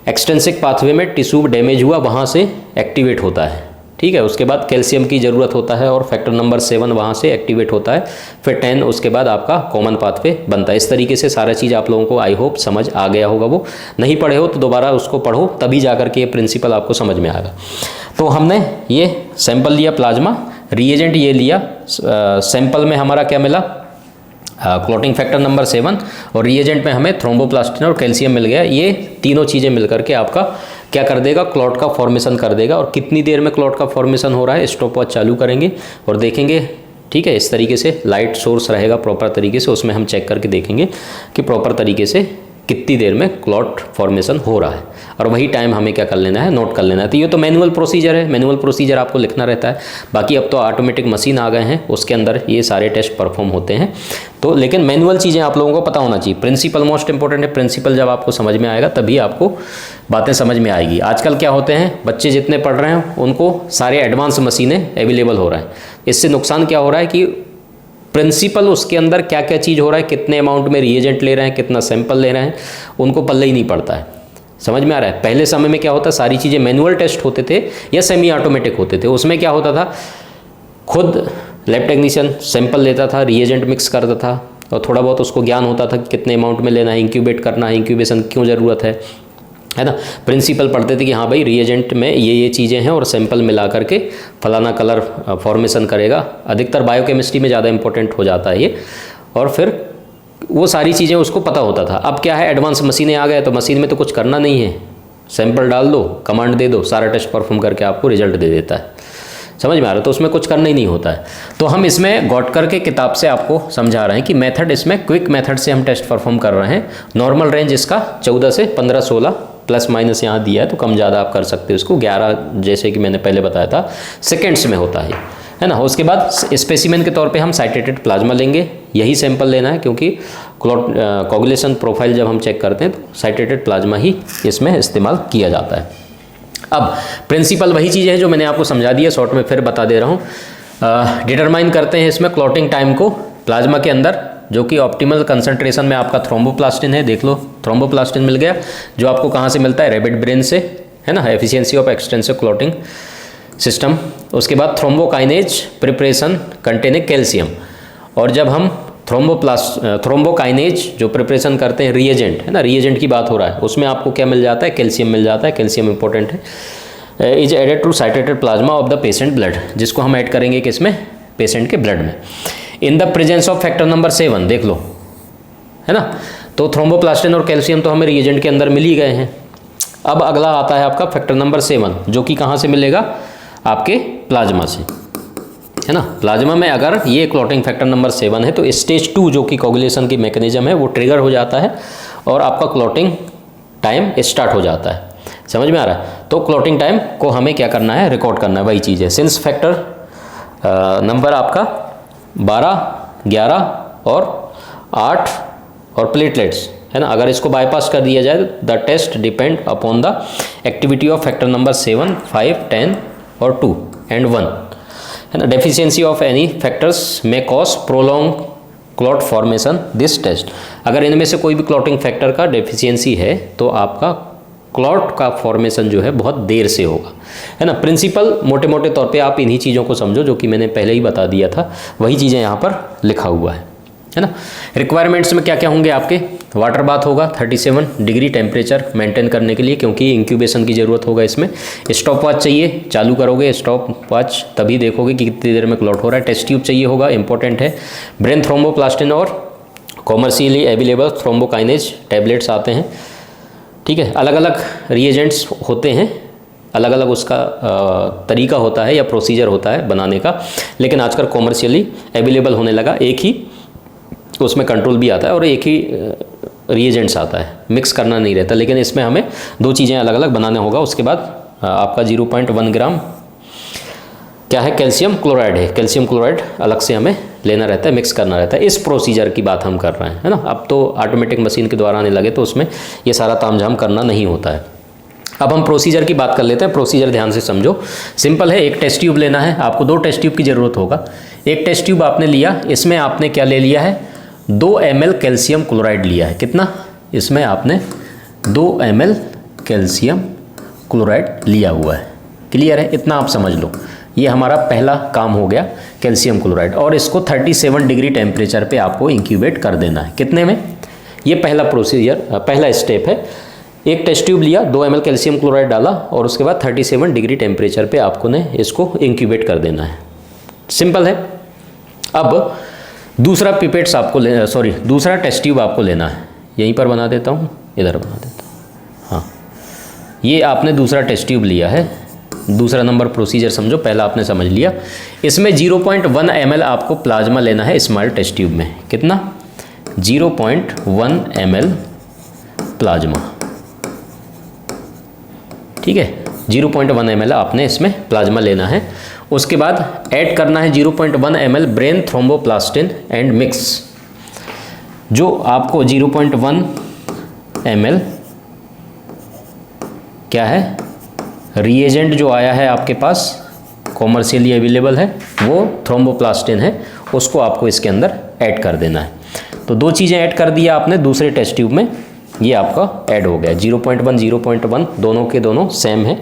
एक्सटेंसिव पाथवे में टिश्यू डैमेज हुआ वहाँ से एक्टिवेट होता है। ठीक है, उसके बाद कैल्शियम की ज़रूरत होता है और फैक्टर नंबर 7 वहाँ से एक्टिवेट होता है, फिर 10 उसके बाद आपका कॉमन पाथवे बनता है। इस तरीके से सारा चीज़ आप लोगों को आई होप समझ आ गया होगा। वो नहीं पढ़े हो तो दोबारा उसको पढ़ो, तभी जा करके ये प्रिंसिपल आपको समझ में आएगा। तो हमने ये सैंपल लिया प्लाज्मा, रिएजेंट ये लिया, सैंपल में हमारा क्या मिला, क्लॉटिंग फैक्टर नंबर 7, और रिएजेंट में हमें थ्रोम्बोप्लास्टिन और कैल्शियम मिल गया। ये तीनों चीज़ें मिलकर के आपका क्या कर देगा, क्लॉट का फॉर्मेशन कर देगा। और कितनी देर में क्लॉट का फॉर्मेशन हो रहा है, स्टॉपवॉच चालू करेंगे और देखेंगे। ठीक है, इस तरीके से लाइट सोर्स रहेगा प्रॉपर तरीके से, उसमें हम चेक करके देखेंगे कि प्रॉपर तरीके से कितनी देर में क्लॉट फॉर्मेशन हो रहा है, और वही टाइम हमें क्या कर लेना है, नोट कर लेना है। तो ये तो मैनुअल प्रोसीजर है, मैनुअल प्रोसीजर आपको लिखना रहता है। बाकी अब तो ऑटोमेटिक मशीन आ गए हैं, उसके अंदर ये सारे टेस्ट परफॉर्म होते हैं। तो लेकिन मैनुअल चीज़ें आप लोगों को पता होना चाहिए। प्रिंसिपल मोस्ट इंपॉर्टेंट है, प्रिंसिपल जब आपको समझ में आएगा तभी आपको बातें समझ में आएगी। आजकल क्या होते हैं, बच्चे जितने पढ़ रहे हैं उनको सारे एडवांस मशीनें अवेलेबल हो रहा है। इससे नुकसान क्या हो रहा है कि प्रिंसिपल उसके अंदर क्या क्या चीज़ हो रहा है, कितने अमाउंट में रिएजेंट ले रहे हैं, कितना सैंपल ले रहे हैं, उनको पल्ले ही नहीं पड़ता है। समझ में आ रहा है। पहले समय में क्या होता, सारी चीज़ें मैनुअल टेस्ट होते थे या सेमी ऑटोमेटिक होते थे। उसमें क्या होता था, खुद लैब टेक्नीशियन सैंपल लेता था, रिएजेंट मिक्स करता था, और थोड़ा बहुत उसको ज्ञान होता था कि कितने अमाउंट में लेना है, इंक्यूबेट करना है, इंक्यूबेशन क्यों ज़रूरत है, है ना। प्रिंसिपल पढ़ते थे कि हाँ भाई रिएजेंट में ये चीज़ें हैं और सैंपल मिला करके फलाना कलर फॉर्मेशन करेगा। अधिकतर बायोकेमिस्ट्री में ज़्यादा इंपॉर्टेंट हो जाता है ये, और फिर वो सारी चीज़ें उसको पता होता था। अब क्या है, एडवांस मशीनें आ गए तो मशीन में तो कुछ करना नहीं है, सैंपल डाल दो, कमांड दे दो, सारा टेस्ट परफॉर्म करके आपको रिजल्ट दे देता है। समझ में आ रहा है, तो उसमें कुछ करना ही नहीं होता है। तो हम इसमें गॉटकर के किताब से आपको समझा रहे हैं कि मेथड, इसमें क्विक मेथड से हम टेस्ट परफॉर्म कर रहे हैं। नॉर्मल रेंज इसका 14 से 15, 16 प्लस माइनस यहाँ दिया है, तो कम ज़्यादा आप कर सकते हो इसको। 11 जैसे कि मैंने पहले बताया था सेकेंड्स में होता है ना। उसके बाद स्पेसिमेन के तौर पे हम साइटेटेड प्लाज्मा लेंगे, यही सैंपल लेना है, क्योंकि कोगुलेशन प्रोफाइल जब हम चेक करते हैं तो साइटेटेड प्लाज्मा ही इसमें इस्तेमाल किया जाता है। अब प्रिंसिपल वही चीज़ है जो मैंने आपको समझा दिया, शॉर्ट में फिर बता दे रहा हूँ। डिटरमाइन करते हैं इसमें क्लॉटिंग टाइम को प्लाज्मा के अंदर, जो कि ऑप्टिमल कंसंट्रेशन में आपका थ्रोम्बोप्लास्टिन है। देख लो, थ्रोम्बोप्लास्टिन मिल गया, जो आपको कहाँ से मिलता है, रैबिट ब्रेन से, है ना। Efficiency of extensive clotting system. उसके बाद थ्रोम्बोकाइनेज प्रिपरेशन कंटेनिंग कैल्शियम, और जब हम थ्रोम्बोकाइनेज जो प्रिपरेशन करते हैं रिएजेंट, है ना, रिएजेंट की बात हो रहा है, उसमें आपको क्या मिल जाता है, कैल्शियम मिल जाता है। कैल्शियम इंपॉर्टेंट है। Is added to citrated plasma of the patient blood, जिसको हम ऐड करेंगे किसमें, पेशेंट के ब्लड में। In the presence of factor number 7, देख लो, है ना। तो थ्रोम्बोप्लास्टिन और कैल्शियम तो हमें रिएजेंट के अंदर मिल ही गए हैं। अब अगला आता है आपका फैक्टर नंबर 7, जो कि कहाँ से मिलेगा, आपके प्लाज्मा से, है ना। प्लाज्मा में अगर ये क्लॉटिंग फैक्टर नंबर 7 है तो स्टेज 2 जो कि कोगुलेशन की मैकेनिज्म है वो ट्रिगर हो जाता है और आपका क्लॉटिंग टाइम स्टार्ट हो जाता है। समझ में आ रहा है। तो क्लॉटिंग टाइम को हमें क्या करना है, रिकॉर्ड करना है, वही चीज़ है। सिंस फैक्टर नंबर आपका 12, 11 और 8 और प्लेटलेट्स, है ना, अगर इसको बाईपास कर दिया जाए, the test depend upon the activity of factor number 7, 5, 10 और 2 एंड 1, है ना। डेफिशिएंसी ऑफ एनी फैक्टर्स में cause prolong clot formation this test. अगर इनमें से कोई भी क्लॉटिंग फैक्टर का डेफिशिएंसी है तो आपका क्लॉट का फॉर्मेशन जो है बहुत देर से होगा, है ना। प्रिंसिपल मोटे मोटे तौर पे आप इन्हीं चीज़ों को समझो जो कि मैंने पहले ही बता दिया था, वही चीज़ें यहाँ पर लिखा हुआ है ना। रिक्वायरमेंट्स में क्या क्या होंगे आपके, वाटर बाथ होगा 37 डिग्री टेम्परेचर मेंटेन करने के लिए, क्योंकि इंक्यूबेशन की ज़रूरत होगा इसमें। स्टॉप वॉच चाहिए, चालू करोगे स्टॉप वॉच तभी देखोगे कि कितनी देर में क्लॉट हो रहा है। टेस्ट ट्यूब चाहिए होगा, इंपॉर्टेंट है। ब्रेन थ्रोम्बोप्लास्टिन और कॉमर्शियली अवेलेबल थ्रोम्बोकाइनेज टैबलेट्स आते हैं, ठीक है। अलग अलग रिएजेंट्स होते हैं, अलग अलग उसका तरीका होता है या प्रोसीजर होता है बनाने का, लेकिन आजकल कॉमर्शियली अवेलेबल होने लगा। एक ही उसमें कंट्रोल भी आता है और एक ही रिएजेंट्स आता है, मिक्स करना नहीं रहता। लेकिन इसमें हमें दो चीज़ें अलग अलग बनाना होगा। उसके बाद आपका 0.1 ग्राम क्या है, कैल्शियम क्लोराइड है। कैल्शियम क्लोराइड अलग से हमें लेना रहता है, मिक्स करना रहता है। इस प्रोसीजर की बात हम कर रहे हैं, है ना। अब तो ऑटोमेटिक मशीन के द्वारा आने लगे तो उसमें ये सारा तामझाम करना नहीं होता है। अब हम प्रोसीजर की बात कर लेते हैं। प्रोसीजर ध्यान से समझो, सिंपल है। एक टेस्ट ट्यूब लेना है आपको, 2 टेस्ट ट्यूब की ज़रूरत होगा। एक टेस्ट ट्यूब आपने लिया, इसमें आपने क्या ले लिया है, 2 ml कैल्शियम क्लोराइड लिया है। कितना, इसमें आपने 2 ml कैल्शियम क्लोराइड लिया हुआ है। क्लियर है, इतना आप समझ लो। ये हमारा पहला काम हो गया कैल्शियम क्लोराइड, और इसको 37 डिग्री टेम्परेचर पे आपको इंक्यूबेट कर देना है। कितने में, ये पहला प्रोसीजर, पहला स्टेप है। एक टेस्ट ट्यूब लिया, 2 ml कैल्शियम क्लोराइड डाला और उसके बाद 37 डिग्री टेम्परेचर पे आपको ने इसको इंक्यूबेट कर देना है। सिंपल है। अब दूसरा पिपेट्स आपको दूसरा टेस्ट ट्यूब आपको लेना है। यहीं पर बना देता हूँ, इधर बना देता हूँ। हाँ, ये आपने दूसरा टेस्ट ट्यूब लिया है। दूसरा नंबर प्रोसीजर समझो, पहला आपने समझ लिया। इसमें 0.1 ml आपको प्लाज्मा लेना है स्मॉल टेस्ट ट्यूब में। कितना, 0.1 ml प्लाज्मा, ठीक है। 0.1 ml आपने इसमें प्लाज्मा लेना है। उसके बाद ऐड करना है 0.1 ml brain thromboplastin and mix, जो आपको 0.1 ml क्या है, रिएजेंट जो आया है आपके पास कॉमर्शियली अवेलेबल है, वो थ्रोम्बोप्लास्टिन है, उसको आपको इसके अंदर ऐड कर देना है। तो 2 चीज़ें ऐड कर दिया आपने दूसरे टेस्ट ट्यूब में, ये आपका ऐड हो गया। 0.1 0.1 दोनों के दोनों सेम है।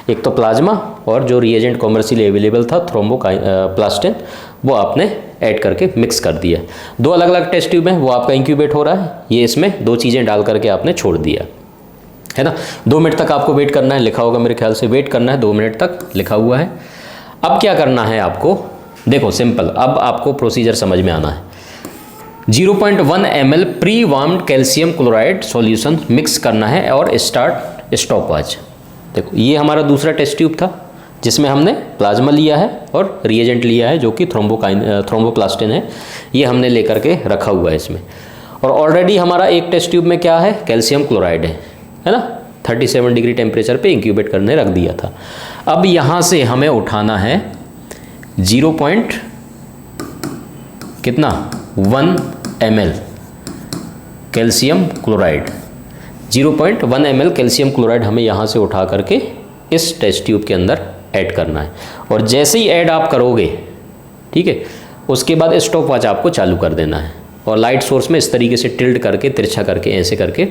एक तो प्लाज्मा और जो रिएजेंट कॉमर्शियली अवेलेबल था थ्रोम्बोप्लास्टिन, वो आपने ऐड करके मिक्स कर दिया। 2 अलग अलग टेस्ट ट्यूब हैं, वो आपका इंक्यूबेट हो रहा है। ये इसमें 2 चीज़ें डाल करके आपने छोड़ दिया। है ना। 2 मिनट तक आपको वेट करना है, लिखा होगा मेरे ख्याल से, वेट करना है 2 मिनट तक लिखा हुआ है। अब क्या करना है आपको, देखो सिंपल, अब आपको प्रोसीजर समझ में आना है। 0.1 ml pre warmed calcium chloride solution mix करना है और स्टार्ट स्टॉपवॉच। देखो ये हमारा दूसरा टेस्ट ट्यूब था जिसमें हमने प्लाज्मा लिया है और रिएजेंट लिया है जो कि थ्रोम्बोप्लास्टिन है, ये हमने लेकर के रखा हुआ है इसमें। और ऑलरेडी हमारा एक टेस्ट ट्यूब में क्या है, कैल्शियम क्लोराइड है ना, 37 डिग्री टेम्परेचर पे इंक्यूबेट करने रख दिया था। अब यहाँ से हमें उठाना है 1 ml calcium chloride. 0.1 ml calcium chloride हमें यहाँ से उठा करके इस टेस्ट ट्यूब के अंदर ऐड करना है। और जैसे ही ऐड आप करोगे, ठीक है, उसके बाद स्टॉप वॉच आपको चालू कर देना है और लाइट सोर्स में इस तरीके से टिल्ट करके, तिरछा करके, ऐसे करके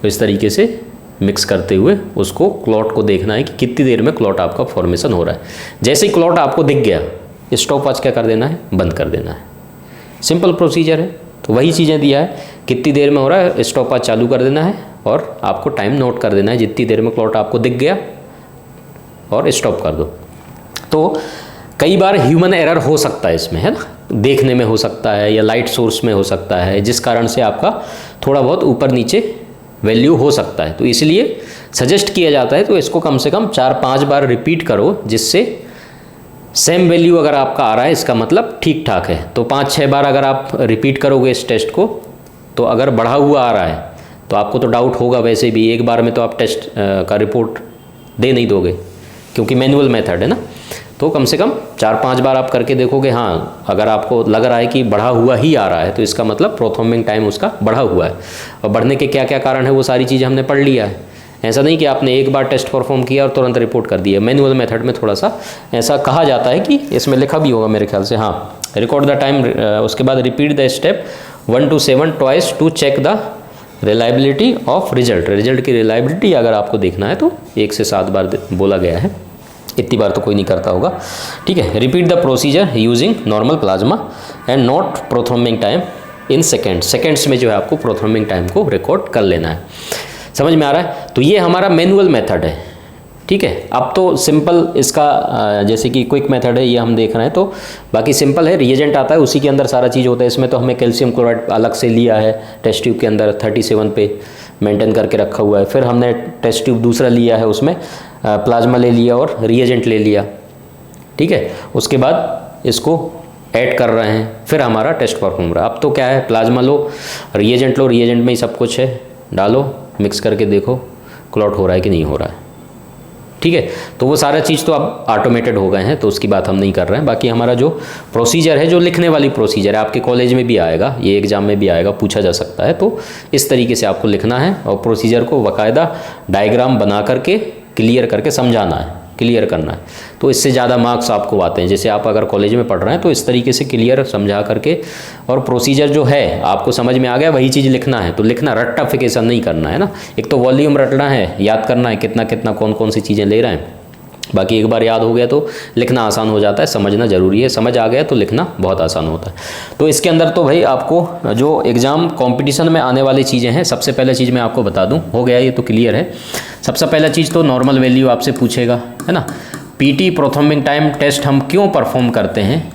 इस तरीके से मिक्स करते हुए उसको क्लॉट को देखना है कि कितनी देर में क्लॉट आपका फॉर्मेशन हो रहा है। जैसे ही क्लॉट आपको दिख गया, स्टॉप वॉच क्या कर देना है, बंद कर देना है। सिंपल प्रोसीजर है। तो वही चीज़ें दिया है, कितनी देर में हो रहा है, स्टॉप वॉच चालू कर देना है और आपको टाइम नोट कर देना है, जितनी देर में क्लॉट आपको दिख गया और स्टॉप कर दो। तो कई बार ह्यूमन एरर हो सकता है इसमें, है ना, देखने में हो सकता है या लाइट सोर्स में हो सकता है, जिस कारण से आपका थोड़ा बहुत ऊपर नीचे वैल्यू हो सकता है। तो इसलिए सजेस्ट किया जाता है तो इसको कम से कम 4-5 बार रिपीट करो, जिससे सेम वैल्यू अगर आपका आ रहा है इसका मतलब ठीक ठाक है। तो 5-6 बार अगर आप रिपीट करोगे इस टेस्ट को, तो अगर बढ़ा हुआ आ रहा है तो आपको तो डाउट होगा, वैसे भी एक बार में तो आप टेस्ट का रिपोर्ट दे नहीं दोगे क्योंकि मैनुअल मेथड है ना। तो कम से कम 4-5 बार आप करके देखोगे, हाँ अगर आपको लग रहा है कि बढ़ा हुआ ही आ रहा है तो इसका मतलब प्रोथर्मिंग टाइम उसका बढ़ा हुआ है। और बढ़ने के क्या क्या कारण है वो सारी चीज़ें हमने पढ़ लिया है। ऐसा नहीं कि आपने एक बार टेस्ट परफॉर्म किया और तुरंत रिपोर्ट कर दिया। मैनुअल मेथड में थोड़ा सा ऐसा कहा जाता है कि इसमें लिखा भी होगा मेरे ख्याल से, हाँ, रिकॉर्ड द टाइम, उसके बाद repeat the step 1 to 7 twice to check the reliability of result. Result की रिलायबिलिटी अगर आपको देखना है तो 1 से 7 बार बोला गया है, इतनी बार तो कोई नहीं करता होगा, ठीक है। Repeat the procedure using normal plasma and not prothrombin time in seconds में जो है आपको प्रोथर्मिंग टाइम को रिकॉर्ड कर लेना है। समझ में आ रहा है। तो ये हमारा मैनुअल मेथड है, ठीक है। अब तो सिंपल इसका जैसे कि क्विक मेथड है ये हम देख रहे हैं, तो बाकी सिंपल है, रिएजेंट आता है उसी के अंदर सारा चीज़ होता है। इसमें तो हमें कैल्शियम क्लोराइड अलग से लिया है, टेस्ट ट्यूब के अंदर 37 पे मेंटेन करके रखा हुआ है। फिर हमने टेस्ट ट्यूब दूसरा लिया है, उसमें प्लाज्मा ले लिया और रिएजेंट ले लिया, ठीक है। उसके बाद इसको ऐड कर रहे हैं, फिर हमारा टेस्ट परफॉर्म हो रहा है। अब तो क्या है, प्लाज्मा लो, रिएजेंट में ही सब कुछ है, डालो, मिक्स करके देखो क्लॉट हो रहा है कि नहीं हो रहा है, ठीक है। तो वो सारा चीज़ तो अब ऑटोमेटेड हो गए हैं, तो उसकी बात हम नहीं कर रहे हैं। बाकी हमारा जो प्रोसीजर है, जो लिखने वाली प्रोसीजर है, आपके कॉलेज में भी आएगा, ये एग्जाम में भी आएगा, पूछा जा सकता है। तो इस तरीके से आपको लिखना है और प्रोसीजर को बाकायदा डायग्राम बना करके क्लियर करके समझाना है, क्लियर करना है। तो इससे ज़्यादा मार्क्स आपको आते हैं। जैसे आप अगर कॉलेज में पढ़ रहे हैं तो इस तरीके से क्लियर समझा करके, और प्रोसीजर जो है आपको समझ में आ गया, वही चीज़ लिखना है। तो लिखना, रट्टाफिकेशन नहीं करना है ना। एक तो वॉल्यूम रटना है, याद करना है कितना कितना कौन कौन सी चीज़ें ले रहे हैं। बाकी एक बार याद हो गया तो लिखना आसान हो जाता है, समझना ज़रूरी है। समझ आ गया तो लिखना बहुत आसान होता है। तो इसके अंदर तो भाई आपको जो एग्ज़ाम कंपटीशन में आने वाली चीज़ें हैं, सबसे पहले चीज़ मैं आपको बता दूं, हो गया ये तो क्लियर है। सबसे पहला चीज़ तो नॉर्मल वैल्यू आपसे पूछेगा, है ना। पीटी प्रोथर्मिंग टाइम टेस्ट हम क्यों परफॉर्म करते हैं,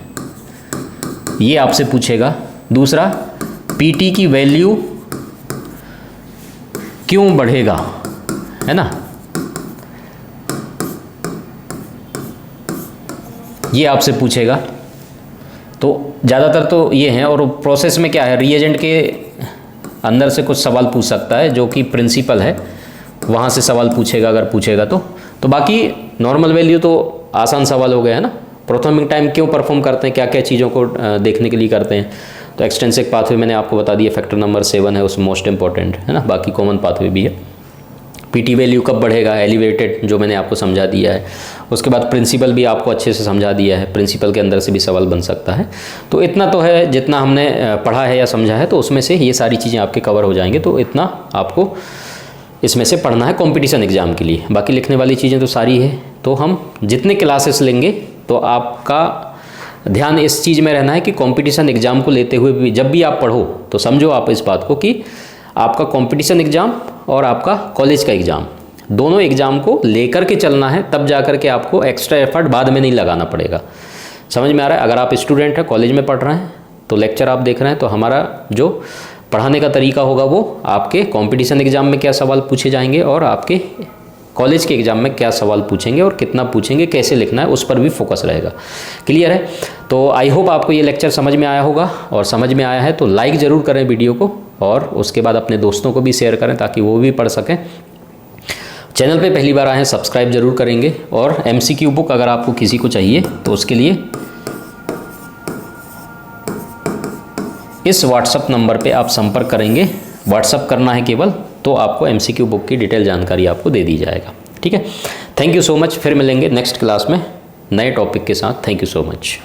ये आपसे पूछेगा। दूसरा, पीटी की वैल्यू क्यों बढ़ेगा, है ना, ये आपसे पूछेगा। तो ज़्यादातर तो ये हैं। और प्रोसेस में क्या है, रिएजेंट के अंदर से कुछ सवाल पूछ सकता है, जो कि प्रिंसिपल है, वहाँ से सवाल पूछेगा अगर पूछेगा तो बाकी नॉर्मल वैल्यू तो आसान सवाल हो गया है ना। प्रोथर्मिंग टाइम क्यों परफॉर्म करते हैं, क्या क्या चीज़ों को देखने के लिए करते हैं। तो एक्सटेंसिव पाथवे मैंने आपको बता दिया, फैक्टर नंबर 7 है, उसमें मोस्ट इंपॉर्टेंट है ना। बाकी कॉमन पाथवे भी है। पीटी वैल्यू कब बढ़ेगा, एलिवेटेड, जो मैंने आपको समझा दिया है। उसके बाद प्रिंसिपल भी आपको अच्छे से समझा दिया है, प्रिंसिपल के अंदर से भी सवाल बन सकता है। तो इतना तो है, जितना हमने पढ़ा है या समझा है, तो उसमें से ये सारी चीज़ें आपके कवर हो जाएंगे। तो इतना आपको इसमें से पढ़ना है कंपटीशन एग्ज़ाम के लिए। बाकी लिखने वाली चीज़ें तो सारी है। तो हम जितने क्लासेस लेंगे तो आपका ध्यान इस चीज़ में रहना है कि कंपटीशन एग्ज़ाम को लेते हुए भी जब भी आप पढ़ो तो समझो आप इस बात को कि आपका कंपटीशन एग्ज़ाम और आपका कॉलेज का एग्ज़ाम, दोनों एग्ज़ाम को लेकर के चलना है, तब जा कर के आपको एक्स्ट्रा एफर्ट बाद में नहीं लगाना पड़ेगा। समझ में आ रहा है? अगर आप स्टूडेंट हैं, कॉलेज में पढ़ रहे हैं, तो लेक्चर आप देख रहे हैं, तो हमारा जो पढ़ाने का तरीका होगा वो आपके कंपटीशन एग्ज़ाम में क्या सवाल पूछे जाएंगे और आपके कॉलेज के एग्ज़ाम में क्या सवाल पूछेंगे और कितना पूछेंगे, कैसे लिखना है, उस पर भी फोकस रहेगा। क्लियर है? तो आई होप आपको ये लेक्चर समझ में आया होगा, और समझ में आया है तो लाइक ज़रूर करें वीडियो को, और उसके बाद अपने दोस्तों को भी शेयर करें ताकि वो भी पढ़ सकें। चैनल पे पहली बार आए हैं, सब्सक्राइब जरूर करेंगे, और MCQ बुक अगर आपको किसी को चाहिए तो उसके लिए इस व्हाट्सअप नंबर पे आप संपर्क करेंगे, व्हाट्सअप करना है केवल, तो आपको MCQ बुक की डिटेल जानकारी आपको दे दी जाएगा। ठीक है, थैंक यू सो मच। फिर मिलेंगे नेक्स्ट क्लास में नए टॉपिक के साथ। Thank you so much.